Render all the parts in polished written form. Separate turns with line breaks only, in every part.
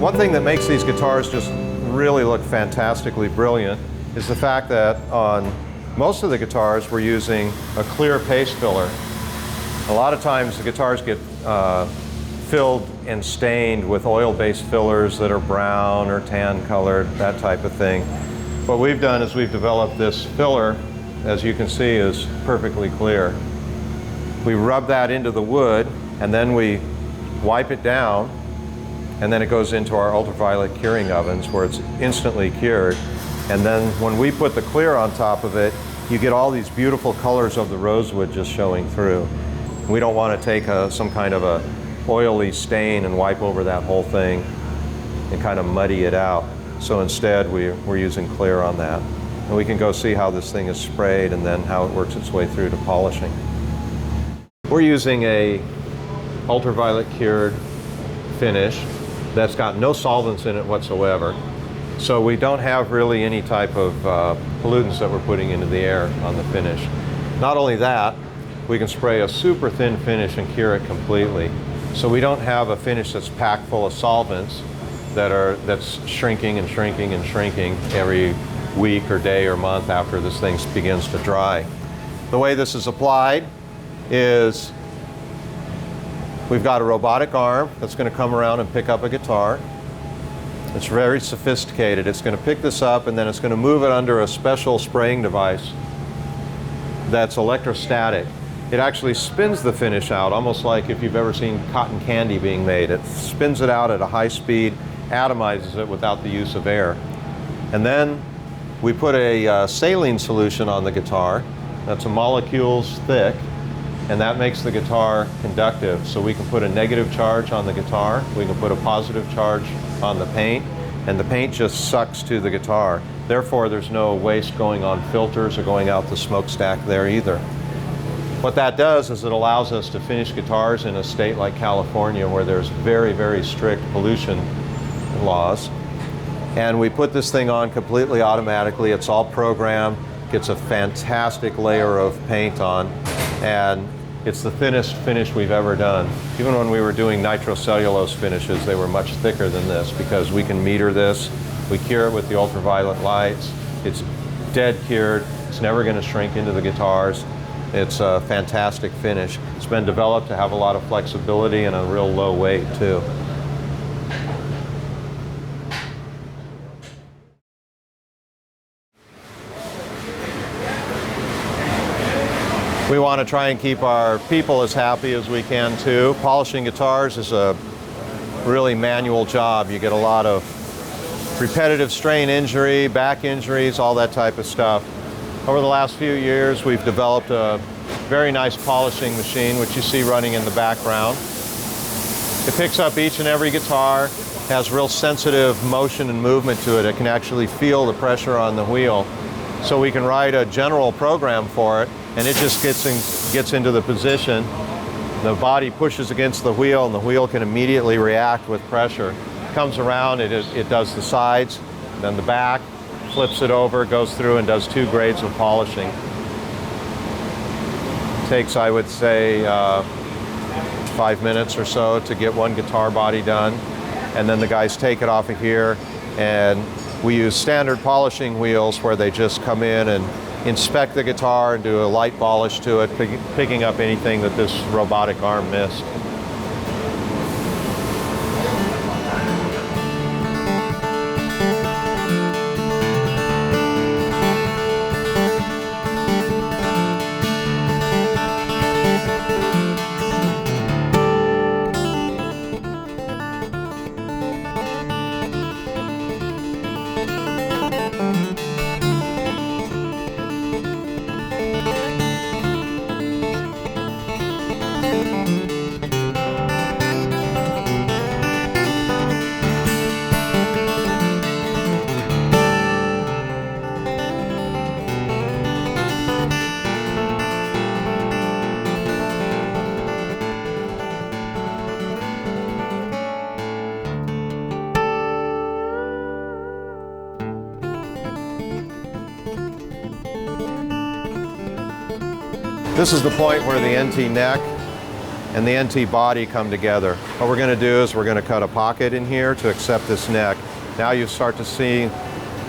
One thing that makes these guitars just really look fantastically brilliant is the fact that on most of the guitars we're using a clear paste filler. A lot of times the guitars get filled and stained with oil-based fillers that are brown or tan colored, that type of thing. What we've done is we've developed this filler, as you can see, is perfectly clear. We rub that into the wood and then we wipe it down, and then it goes into our ultraviolet curing ovens where it's instantly cured. And then when we put the clear on top of it, you get all these beautiful colors of the rosewood just showing through. We don't want to take some kind of a oily stain and wipe over that whole thing and kind of muddy it out. So instead we're using clear on that. And we can go see how this thing is sprayed and then how it works its way through to polishing. We're using a ultraviolet cured finish that's got no solvents in it whatsoever. So we don't have really any type of pollutants that we're putting into the air on the finish. Not only that, we can spray a super thin finish and cure it completely. So we don't have a finish that's packed full of solvents that's shrinking and shrinking and shrinking every week or day or month after this thing begins to dry. The way this is applied is we've got a robotic arm that's going to come around and pick up a guitar. It's very sophisticated. It's going to pick this up and then it's going to move it under a special spraying device that's electrostatic. It actually spins the finish out, almost like if you've ever seen cotton candy being made. It spins it out at a high speed, atomizes it without the use of air. And then we put a saline solution on the guitar that's a molecules thick, and that makes the guitar conductive. So we can put a negative charge on the guitar, we can put a positive charge on the paint, and the paint just sucks to the guitar. Therefore, there's no waste going on filters or going out the smokestack there either. What that does is it allows us to finish guitars in a state like California where there's very, very strict pollution laws. And we put this thing on completely automatically. It's all programmed, gets a fantastic layer of paint on, and it's the thinnest finish we've ever done. Even when we were doing nitrocellulose finishes, they were much thicker than this because we can meter this. We cure it with the ultraviolet lights. It's dead cured. It's never going to shrink into the guitars. It's a fantastic finish. It's been developed to have a lot of flexibility and a real low weight too. We want to try and keep our people as happy as we can too. Polishing guitars is a really manual job. You get a lot of repetitive strain injury, back injuries, all that type of stuff. Over the last few years, we've developed a very nice polishing machine, which you see running in the background. It picks up each and every guitar, has real sensitive motion and movement to it. It can actually feel the pressure on the wheel. So we can write a general program for it, and it just gets into the position. The body pushes against the wheel, and the wheel can immediately react with pressure. It comes around, it does the sides, then the back, flips it over, goes through and does 2 grades of polishing. It takes, I would say, 5 minutes or so to get one guitar body done. And then the guys take it off of here, and we use standard polishing wheels where they just come in and inspect the guitar and do a light polish to it, picking up anything that this robotic arm missed. This is the point where the NT neck and the NT body come together. What we're going to do is we're going to cut a pocket in here to accept this neck. Now you start to see,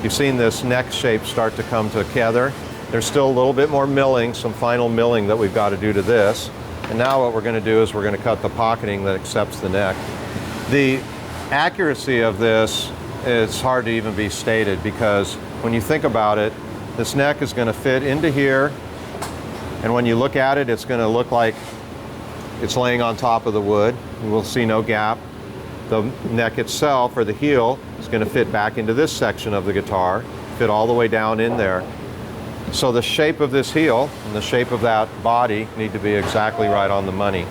you've seen this neck shape start to come together. There's still a little bit more milling, some final milling that we've got to do to this. And now what we're going to do is we're going to cut the pocketing that accepts the neck. The accuracy of this is hard to even be stated, because when you think about it, this neck is going to fit into here, and when you look at it, it's going to look like it's laying on top of the wood. You will see no gap. The neck itself, or the heel, is going to fit back into this section of the guitar, fit all the way down in there. So the shape of this heel and the shape of that body need to be exactly right on the money.